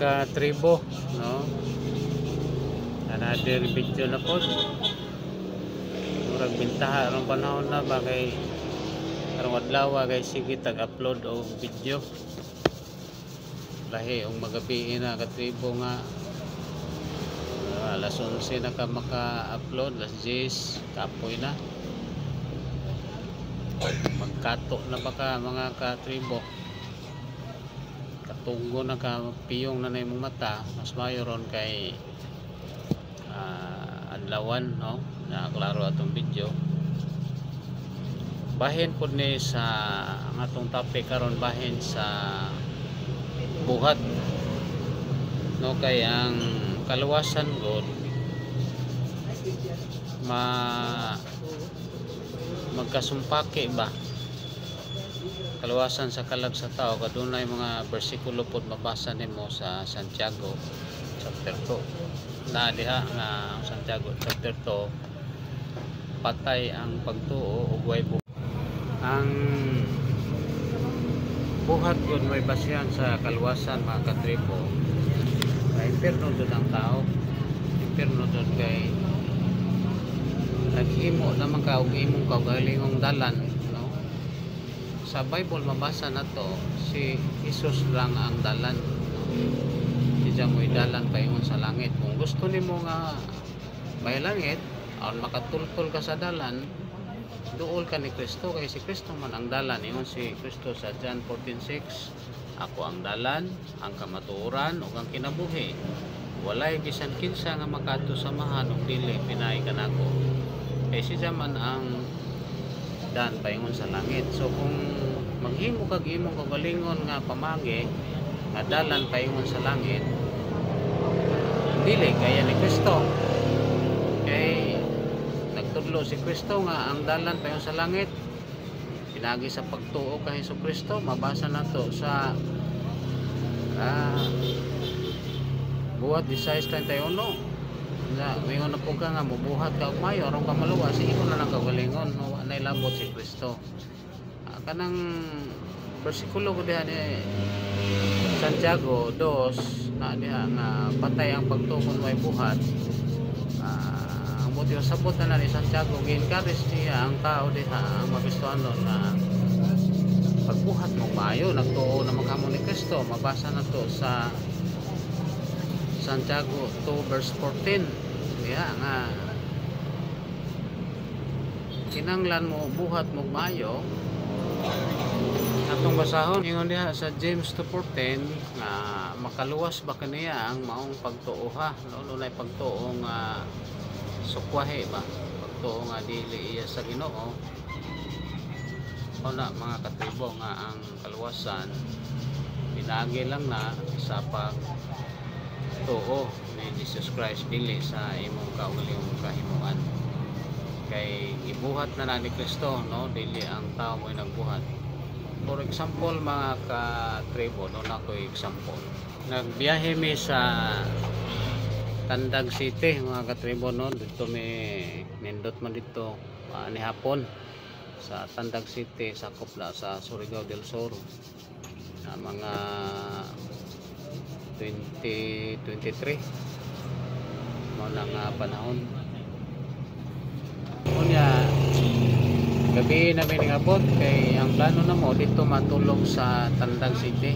ka-tribo, no? Another video na po. Murag bintaha arong panahon na ba kay karong adlaw guys, sige tag-upload og video. Lahi ang magabi na ka-tribo nga alas 11 na ka maka-upload, alas 10 kapoy na. Magkato na ba ka mga ka-tribo? Katunggo na ka, piyong na imong mata, mas mayo ron kay adlawan, no? Na klaro atong video. Bahin pud ni sa ang atong topic karon, bahin sa buhat, no? Kay ang kaluwasan god magkasumpake ba, kaluwasan sa kalag sa tao. Kadunay mga bersikulo pod mabasa nimo sa Santiago chapter 2 na diha nga Santiago chapter 2, patay ang pagtuo ug way ang buhat gud may basihan sa kaluwasan mga ka-tribo. Kay impierno doon ang tao, impierno doon kay naghimo naman ka og imong kaugalingong dalan, no? Sa Bible mabasa na to, si Jesus lang ang dalan, no? Diyan mo dalan paingon sa langit. Kung gusto nimo nga may langit aron makatultol ka sa dalan, duol ka ni Kristo, kay si Kristo man ang dalan. Ingon si Kristo sa John 14:6, ako ang dalan, ang kamatuoran ug ang kinabuhi. Walay bisan kinsa nga makaadto sa mahan ug dili pinay kanako. Kay siya man ang dan paingon sa langit. So kung maghimo kag imong kagalingon nga pamagi nga dalan paingon sa langit, dili kaya ni Kristo. Kay nagtudlo si Kristo nga ang dalan paingon sa langit, pinagi sa pagtuo kay Hesukristo. Mabasa nato sa buhat 16:31 na mingon na po ka nga mubuhat ka og mayo aron ka maluwas, imo na lang kagalingon, no? Anay labot si Kristo. Kanang bersikulo ko diha ni Santiago 2 na diha nga patay ang pagtuon way buhat. Ang buti sabot na ni Santiago, gi-encourage niya ang tao diha, ang magustuhanon na pagbuhat mo mayo, nagtuo na magkamo ni Kristo. Mabasa na to sa Santiago 2 verse 14. Diha nga kinanglan mo buhat mo mayo. Atong basahon ingon diha sa James 2:14 nga makaluwas ba kaniya ang maong pagtuo, ha? Lalo na pagtuo nga sukwahe ba, pagtuo nga dili iya sa Ginoo. Wala mga ka-tribo nga ang kaluwasan pinagi lang na sa pagtuo ni Jesus Christ, dili sa imong kaugalingong kahimuan. Kay ibuhat na ni Kristo, no? Dili ang tao mo nagbuhat. For example mga ka-tribo, no, na ko example, nagbiyahe mi sa Tandag City mga ka-tribo, no? Dito may nindot man dito ni hapon sa Tandag City, sakop na sa Surigao del Sur na mga 2023 mo nang panahon. Unya gabi na may nangabot, kay ang plano na mo dito matulog sa Tandag City.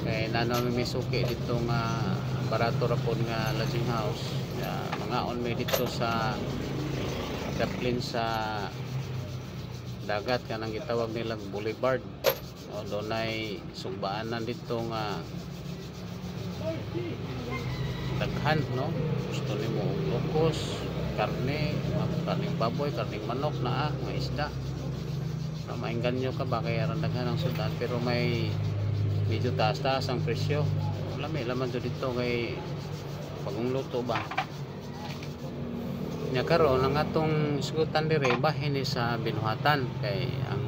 Kay nanaw may suki dito nga barato ra pod nga lodging house. Mangaon may dito sa daplin sa dagat kanang gitawag nilang Boulevard. O dunay sugbaanan dito nga daghan, no? Gusto nimo og lokos, karne, karning baboy, karning manok na may isda. Na maingganyo ka ba kay aron daghan ang sudan, pero may medyo taas-taas ang presyo. Lami laman to dito kay bagong luto ba. Nya karon ang atong isgutan dire bahin ni sa binuhatan, kay ang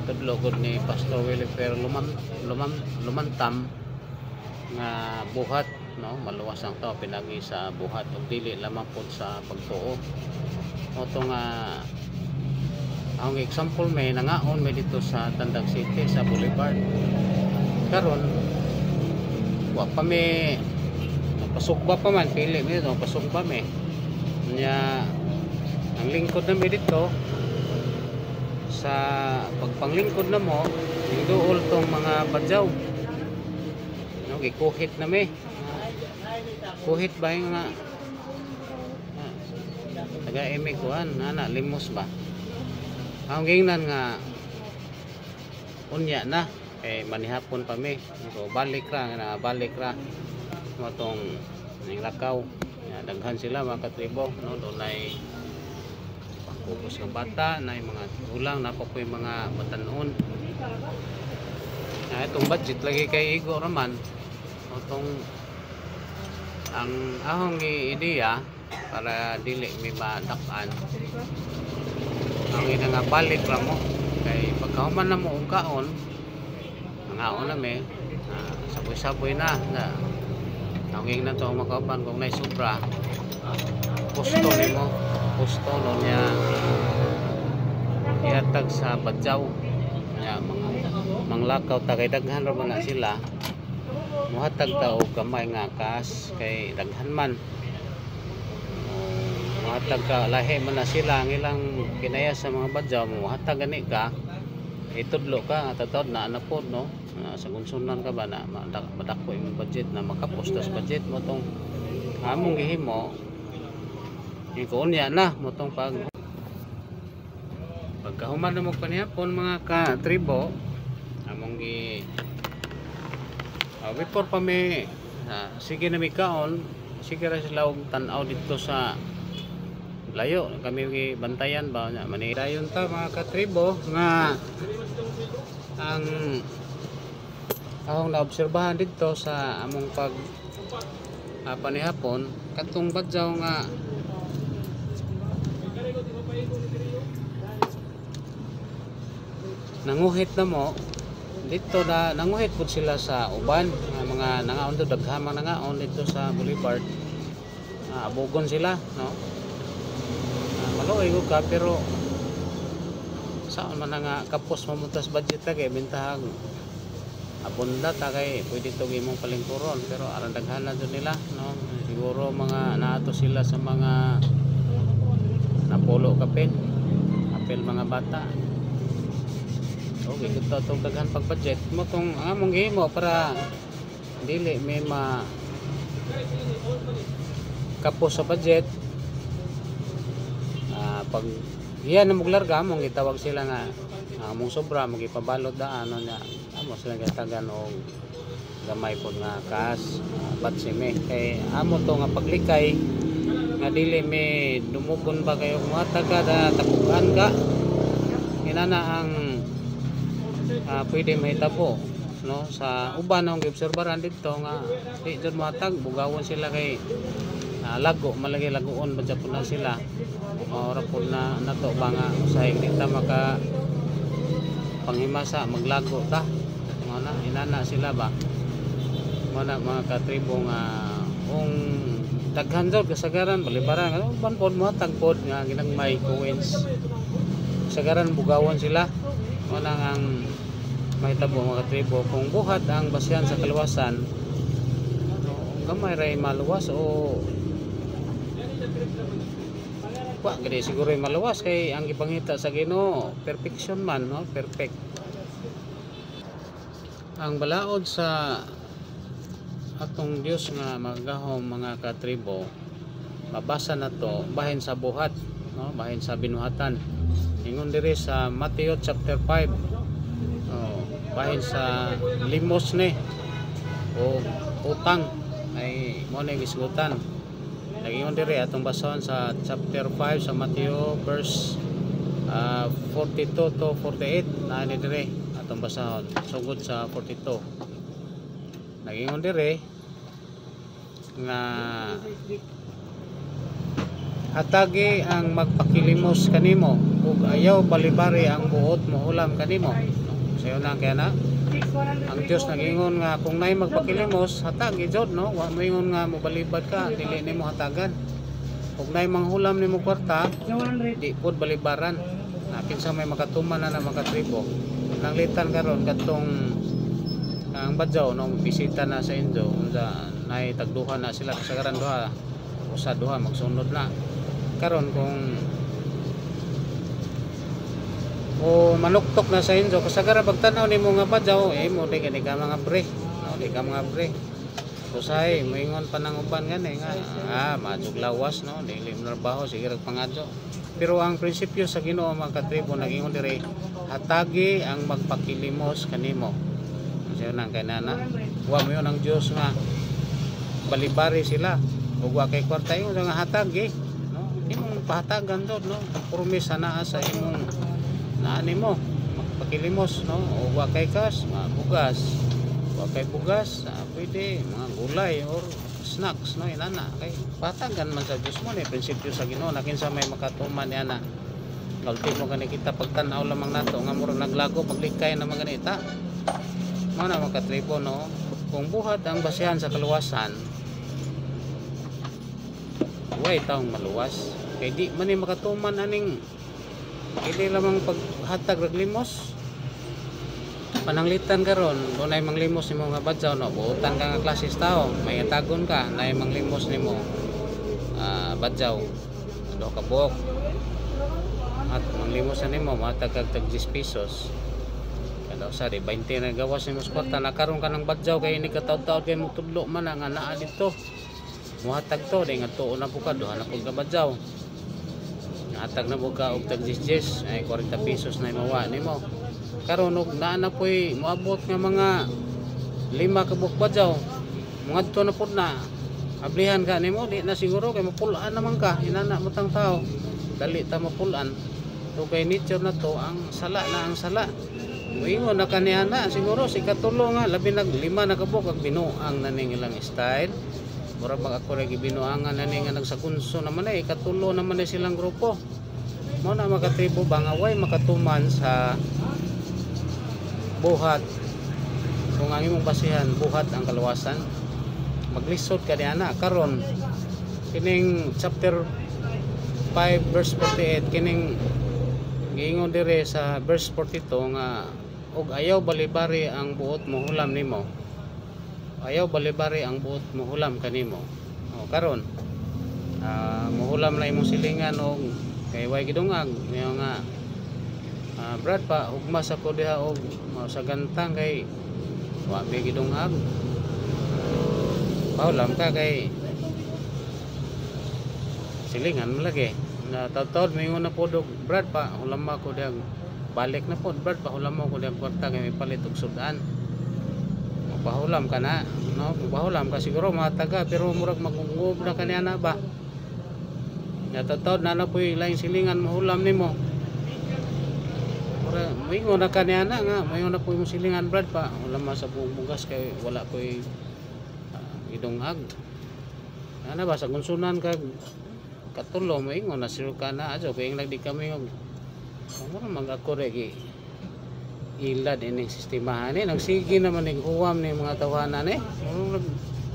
itudlo gud ni Pastor Willie pero lumantam nga buhat, no? Maluwas ang tao pinagi sa buhat ug dili lamang pod sa pagtuo. Oto nga ang example may nangaon may dito sa Tandag City sa Boulevard. Karon wa pa may pasugba pa man pili mi dito pasugba mi nya ang lingkod na mi dito sa pagpanglingkod na mo duol tong mga badyaw no gikuhit na mi kuhit ba yung nga taga imi kuan ana limos ba ang gingnan nga unya na kay manihapon pa mi so balik ra mo tong ning lakaw daghan sila mga katribo no dunay pangkubos ng bata na mga ulang napapoy mga batanon itong budget lagi kay igo raman itong ang ahong ideya para dili may madak-an ang ina nga balik ra mo kay pagkahuman na mo og kaon nangaon na mi saboy-saboy na tawagin na to makauban kung nay sobra pusto nimo pusto no niya ihatag sa badyaw nya manglakaw ta kay daghan ra man na sila muhatag ta og gamay nga kas kay daghan man muhatag ka lahi man na sila ang ilang kinaya sa mga badyaw muhatag gani ka itudlo ka nga tatod na anapod no sa kunsunan ka ba na madako yung budget na makapustas budget mo tong among gihimo yung kunya na mo tong pagkahuman na mo panihapon mga ka-tribo among gi before pa may sige na may kaon sige ra sila og tan-aw dito sa layo kami bantayan ba manidayon ta mga ka-tribo nga ang akong naobserbahan dito sa among panihapon katong badyaw nga nanguhit na mo dito na nanguhit pud sila sa uban mga nangaon do daghamang nangaon dito sa Boulevard abugon sila no maluoy ko ka pero saan man nga kapos mamuntas budget ta kay bintahang abunda ta kay pwede to imong palingkuron pero aran daghan na nila no siguro mga naato sila sa mga napolo kapin apel mga bata okay kita to daghan pag budget mo tong among gihimo para dili may kapos sa budget pag iyan na muglarga among gitawag sila nga among sobra magipabalot daan na amo sila gatagan og gamay pod nga kas batsime kay amo to nga paglikay nga dili may dumugon ba kayo mga taga tapukan ka inana ang pwede mahitabo no sa uban ang giobserbahan dito nga di jud matag bugawon sila kay lago malagi laguon badya pud na sila ora pud na nato ba nga usahay kita maka panghimasa maglago ta na inana sila ba mana mga katribo nga kung daghan daw kasagaran balibaran ban pod mo tagpod nga ginang may coins kasagaran bugawon sila mana ang mahitabo mga katribo kung buhat ang basyan sa kaluwasan gamay ray maluwas o wa gani siguro maluwas kay ang gipangita sa Ginoo perfection man no perfect ang balaod sa atong Dios nga magahom mga katribo mabasa na to bahin sa buhat no bahin sa binuhatan ingon diri sa Mateo chapter 5 bahin sa limos ni o utang ay mo na gisgutan nagingon diri atong basahon sa chapter 5 sa Mateo verse 42 to 48 na ni diri atong basahon sugod sa 42 nagingon dire nga hatagi ang magpakilimos kanimo ug ayaw balibari ang buot mo ulam kanimo sayo na kaya na ang Dios nagingon nga kung nay magpakilimos hatagi jud no wa moingon nga mobalibad ka dili nimo hatagan ug nay manghulam nimo kwarta di pud balibaran kinsa may makatuman na mga tribo nanglitan karon katong ang badyaw no bisita na sa inyo unsa nay tagduha na sila kasagaran duha usa duha magsunod na karon kung o manuktok na sa inyo kasagaran pagtanaw nimo nga badyaw mo di ka mga pre no di ka mga pre usay moingon pa nang uban gani nga maduglawas no dili mo trabaho sige rag pangadto pero ang prinsipyo sa Ginoo mga katribo nagingon dire hatagi ang magpakilimos kanimo siya nang kay nana wa mo yun ang Dios nga balibari sila ug wa kay kwarta yung nga hatagi no imong pahatagan dod no promesa naa sa imong naani mo magpakilimos no ug wa kay kas bugas wa kay bugas pwede mga gulay or snacks no inana kay pahatagan man sa Dios mo ni prinsipyo sa Ginoo na kinsa may makatuman ni ana ultimo gani kita pagtan-aw lamang nato nga murag naglago paglikay na mga ganita mo na mga katribo no kung buhat ang basihan sa kaluwasan way taong maluwas kay di man ni makatuman aning ili lamang paghatag rag limos pananglitan karon dunay manglimos nimo nga badyaw no buotan ka nga klases tao may atagon ka nay manglimos nimo badyaw do ka buok at manglimos na nimo matag kag 10 pesos kada usa di 20 na gawas nimo sa kwarta nakaron ka ng badyaw kay ni kataw-taw kay mo tudlo man nga naa dito muhatag to di nga tuon na pud ka duha na pud ka badyaw hatag na pud ka og tag 10 ay 40 pesos na imawa nimo karon og naa na poy moabot nga mga 5 ka buok badyaw ngadto na pud na ablihan ka nimo di na siguro kay mapulaan naman ka inana mo tang tao dali ta mapulaan so kay nature na to ang sala na ang sala moingon na kaniana siguro si katulo nga labi nag 5 na kabuk ag binuang na ning ilang style mura bag ako ra gibinuangan na ning nagsakunso naman ay katulo naman ay silang grupo mo na makatribo bangaway makatuman sa buhat kung ang imong basihan buhat ang kaluwasan maglisod ka niana karon kining chapter 5 verse 48 kining giingon dire sa verse 42 nga og ayaw balibari ang buot mo hulam nimo ayaw balibari ang buot mo hulam kanimo o karon mohulam na imong silingan og kay way gidungag niyo nga brad pa ugma sa ko diha og sa gantang kay wa may gidungag pahulam ka kay silingan mo lagi na taod may na po dog brad pa hulam ako diag balik na po brad pa hulam mo ko diag kwarta kay may palit og sudan mapahulam ka na no mapahulam ka siguro mataga pero murag magungub na kaniana ba na taod na na po lain silingan mahulam nimo murag mingon na kaniana nga mayon na po imong silingan brad pa hulam sa bugas kay wala ko idungag ana ba sa gunsunan kag katulo moingon na siro ka na aso kay nagdi kami og mura magako regi ilad ining sistema ni nagsige naman ning huwam ni mga tawanan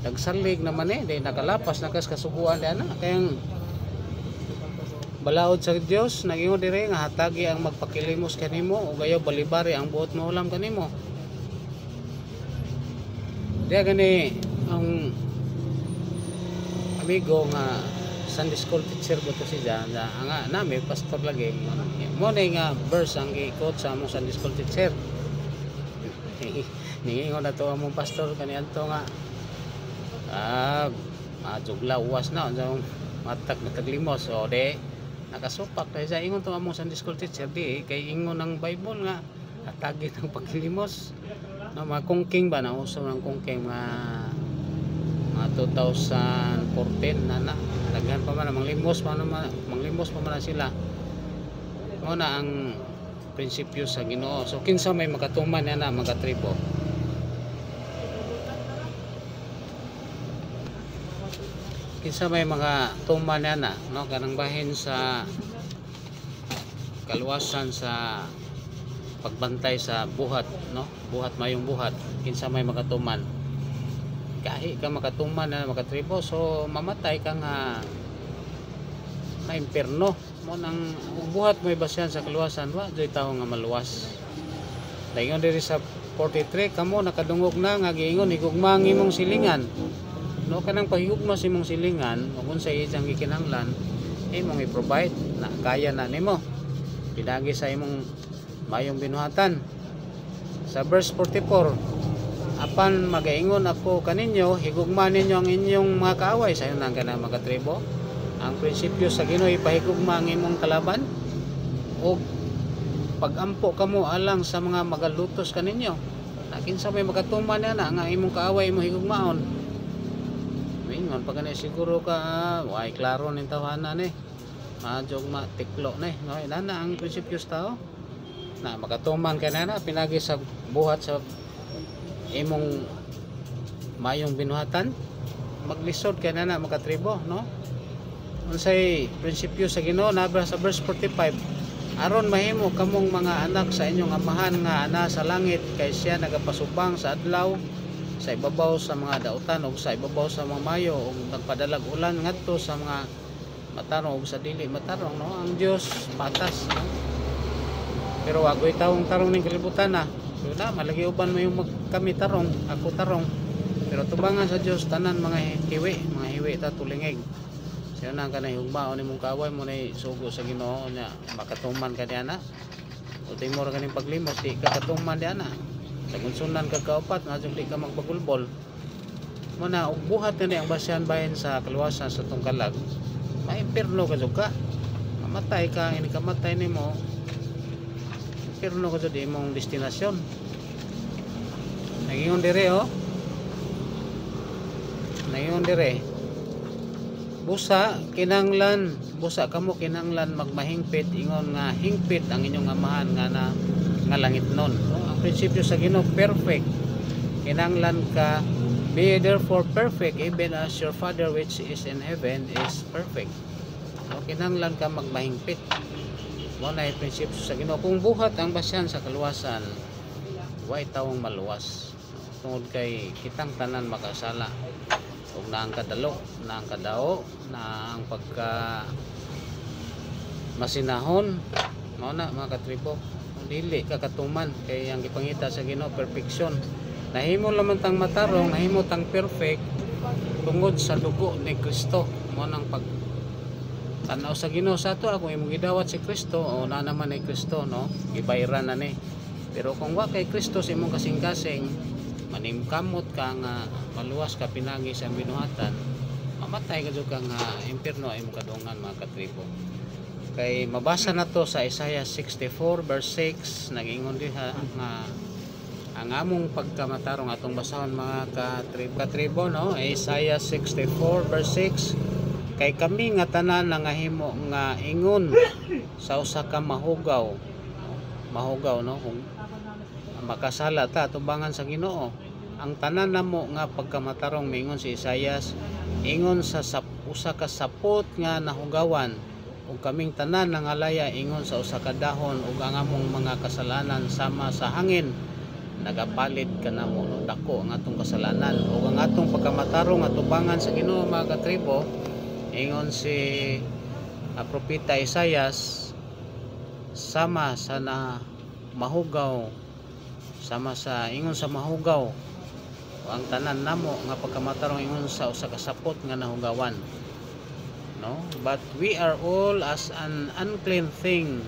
nagsalig naman di nakalapas nakas kasuguan ana kay balaod sa Dios nagingon dire nga hatagi ang magpakilimos kanimo ug ayaw balibari ang buot mo ulam kanimo diya gani ang amigo nga Sunday school teacher ba to siya nga nami pastor lagi mo na nga verse ang giikot sa among Sunday school teacher ningingon na to among pastor kaniadto nga jugla uwas na mataglimos o de nakasupak kay sa ingon to among Sunday school teacher di kay ingon ng Bible nga hatagi ng paglimos no mga kungking ba na uso ng kungking mga 2014 na daghan pa man manglimos pa man sila mo na ang prinsipyo sa Ginoo so kinsa may makatuman na mga tribo kinsa may mga tuman na no kanang bahin sa kaluwasan sa pagbantay sa buhat no buhat mayong buhat kinsa may makatuman kahi ka makatuman na makatribo so mamatay ka nga na impierno mo nang buhat mo ibasyan sa kaluwasan wa joy tao nga maluwas dayon diri sa 43 kamo nakadungog na nga giingon higugma ang imong silingan. No kanang pahigugma sa imong silingan ug unsay iyang gikinahanglan imong i-provide na kaya na nimo pinagi sa imong mayong binuhatan. Sa verse 44, apan magaingon ako kaninyo higugma ninyo ang inyong mga kaaway sayo nang kana mga tribo. Ang prinsipyo sa Ginoo ipahigugma ang imong kalaban o pagampo kamo alang sa mga magalutos kaninyo. Kinsa may magatuman na nga imong kaaway mo higugmaon. Mingon pag kanay siguro ka way klaro ning tawanan ni. Majog matiklo ni. No, ina na ang prinsipyo sa tao. Na magatuman ka na pinagi sa buhat sa imong mayong binuhatan. Maglisod ka na mga tribo, no? Unsay prinsipyo sa Ginoo nabra sa verse 45. Aron mahimo kamong mga anak sa inyong amahan nga ana sa langit kay siya nagapasubang sa adlaw sa ibabaw sa mga dautan ug sa ibabaw sa mga mayo ug nagpadalag ulan ngadto sa mga matarong ug sa dili matarong, no? Ang Dios patas, no? Pero wagoy taong tarong ning kalibutan na. So na malagi uban mo yung kami tarong, ako tarong. Pero tubangan sa Dios tanan mga hiwi ta tulingig. Siya na kanay hugmaon nimong kaaway mo nay sugo sa Ginoo nya makatuman ka diana. O timor kaning paglimos di ka katuman diana. Sa gunsunan ka kaupat nga di ka magpagulbol. Mo na og buhat na ang basyan bahin sa kaluwasan sa tungkalag. Maimpirno ka jud ka. Mamatay ka ini kamatay nimo. Impirno ka jud imong destinasyon. Nagingon dire oh. Nagingon dire. Busa kamo kinanglan magmahingpit ingon nga hingpit ang inyong amahan nga langit nun, no? Ang prinsipyo sa Ginoo perfect. Kinanglan ka be therefore perfect even as your Father which is in heaven is perfect. No, kinanglan ka magmahingpit. Mo na prinsipyo sa Ginoo. Kung buhat ang basyan sa kaluwasan, way tawong maluwas. Tungod kay kitang tanan makasala. Ug na ang kadalo, na ang kadao, na ang pagka masinahon, mao na mga katribo. Dili kakatuman kay ang gipangita sa Ginoo perfection. Nahimo lamang tang matarong, nahimo tang perfect tungod sa dugo ni Kristo. Mao nang pag tanaw sa Ginoo sa ato kung imong gidawat si Kristo o na naman ni Kristo, no? Gibayran na ni. Pero kung wa kay Kristo sa imong kasing-kasing manimkamot ka nga maluwas ka pinagi sa binuhatan, mamatay ka jud kang impierno imong kadungan mga katribo. Kay mabasa na to sa Isaiah 64 verse 6 nagingon diha nga ang among pagkamatarong atong basahon mga katribo, no? Isaiah 64 verse 6 kay kami nga tanan nga himo nga ingon sa usa ka mahugaw, no? Kung makasala ta tubangan sa Ginoo, ang tanan namo nga pagkamatarong mingon si Isaias ingon sa usa ka sapot nga nahugawan ug kaming tanan nangalaya ingon sa usa ka dahon ug ang among mga kasalanan sama sa hangin nagapalit kanamo, no? Dako ang atong kasalanan ug ang atong pagkamatarong nga tubangan sa Ginoo mga katribo ingon si propeta Isaias sama sa mahugaw, sama sa ingon sa mahugaw ang tanan namo nga pagkamatarong ingon sa usa ka sapot nga nahugawan, no? But we are all as an unclean thing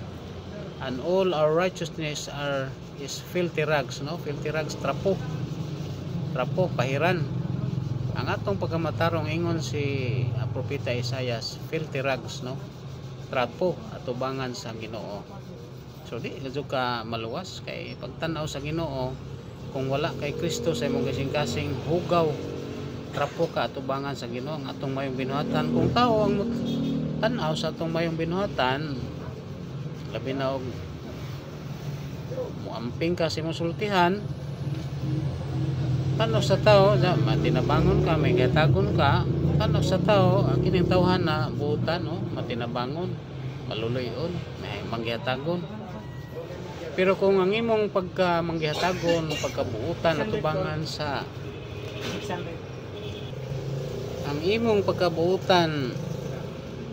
and all our righteousness is filthy rags, no? Filthy rags, trapo pahiran. Ang atong pagkamatarong ingon si propeta Isaias filthy rags, no? Trapo atubangan sa Ginoo. So di kadto ka maluwas kay pagtan-aw sa Ginoo kung wala kay Kristo sa imong kasing-kasing hugaw, trapo ka atubangan sa Ginoo ang atong mayong binuhatan. Kung tao ang tan-aw sa atong mayong binuhatan, labi na og muamping ka sa imong sultihan, tanaw sa tao, matinabangon ka, may gatagon ka, tanaw sa tao, ang kining tawhan na buutan, no? Matinabangon, maluluyon, may mangyatagon. Pero kung ang imong pagka-manggihatagon, pagkabuutan at tubangan sa ang imong pagkabuutan,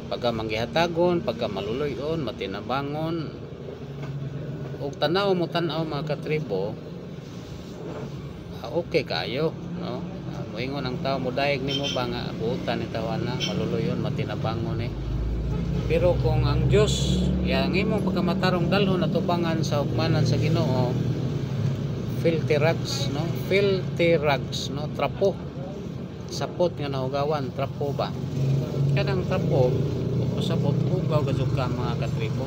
pagka-manggihatagon, pagka-maluluyon, matinabangon, ug tanaw mo tanaw mga katribo, okay kayo, no? Moingon ang tao mo daig nimo ba nga buutan ni tawana maluluyon matinabangon eh. Pero kung ang Dios yang imong pagkamatarong dalhon atubangan sa hukmanan sa Ginoo, filthy rags, no? Filthy rags, no? Trapo. Sapot nga nahugawan, trapo ba? Kanang trapo, sapot hugaw gazug ka mga katribo.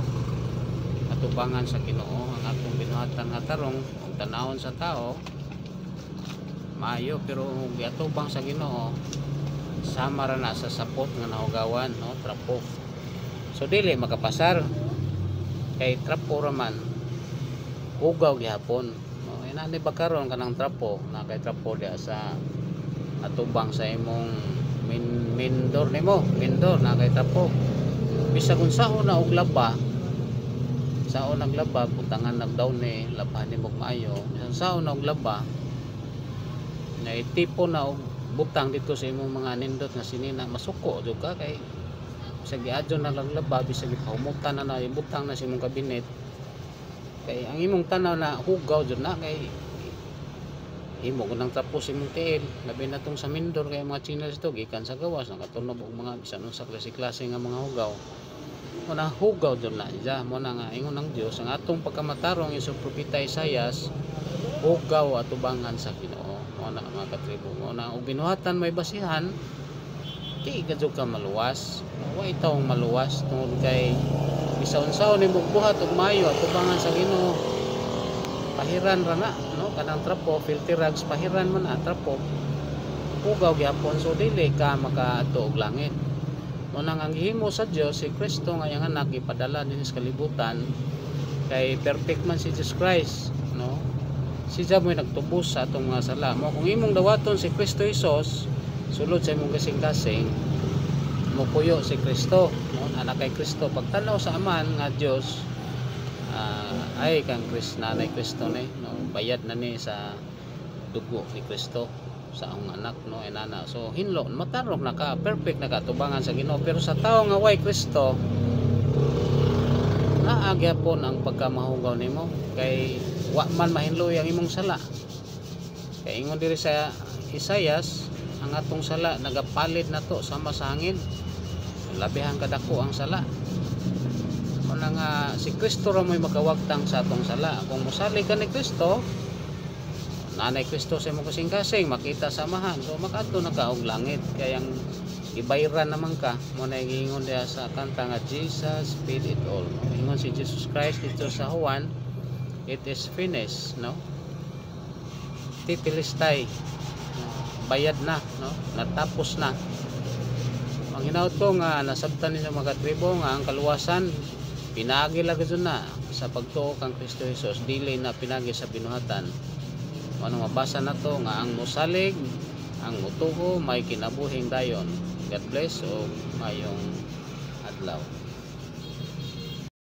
Atubangan sa Ginoo ang atong binuhatan nga tarong ug tanawon sa tao maayo, pero giatubang sa Ginoo sama ra na sa sapot nga nahugawan, no? Trapo. So dili makapasar kay trapo ra man hugaw gihapon, no? Inani ba karon kanang trapo na kay trapo dia sa atubang sa imong mindor nimo, mindor na kay trapo. Bisag unsaon na og laba, saon naglaba butangan nagdaw ni labahan nimo maayo. Bisag saon na og laba na tipo na og butang dito sa imong mga nindot nga sinina, masuko jud ka kay bisag giadyon na lang laba, bisag ipahumutan na yung butang na sa imong kabinet kay ang imong tanaw na hugaw jud na kay imo ko nang tapos imong tiil. Labi na tong sa mindor kay mga chinelas to gikan sa gawas nakatunob og mga bisan sa klase-klase nga mga hugaw. Mo na hugaw jud na iya mo na nga ingon ng Dios ang atong pagkamatarong isang propeta Isaias hugaw atubangan sa Ginoo. Mo na mga katribo, mo na og binuhatan may basihan di gadzug ka maluwas. Wa itawong maluwas tungod kay bisan unsaon nimo buhat og maayo atubangan sa Ginoo. Pahiran ra na, no? Kanang trapo, filthy rags, pahiran man na trapo. Hugaw gyapon, so dili ka makaadto og langit. Mo nang ang gihimo sa Dios si Kristo nga iyang anak ipadala dinhi sa kalibutan kay perfect man si Jesus Christ, no? Siya mo'y nagtubos sa atong mga sala. Mo kung imong dawaton si Kristo Jesus sulod sa imong kasing-kasing mo puyo si Kristo, no? Anak kay Kristo pagtanaw sa aman nga Dios ay kang nanay Kristo ni, no? Bayad na ni sa dugo ni Kristo sa ang anak, no? Inana, so hinlo matarong naka perfect nakatubangan sa Ginoo. Pero sa tao nga way Kristo naagyapon ang pagkamahugaw nimo kay wa man mahinloy ang imong sala. Kay ingon diri sa Isaias ang atong sala nagapalit na to sama sa hangin, labihan kadako ang sala. Nga si Kristo ra mo'y makawagtang sa atong sala. Kung mosalig ka ni Kristo, nanay Kristo sa imong kasing-kasing makita samahan, so makaadto na ka og langit. Kaya ang ibayran naman ka mo na giingon diha sa kanta nga Jesus paid it all, no? Ingon si Jesus Christ dito sa Juan, it is finished, no? Titilistay, bayad na, no? Natapos na. Ang hinaut ko nga nasabtan ninyo mga tribo nga ang kaluwasan pinagi lagi na sa pagtuo kang Kristo Jesus, dili na pinagi sa binuhatan. Ano mabasa na to nga ang mosalig, ang mutuo may kinabuhing dayon. God bless o mayong adlaw.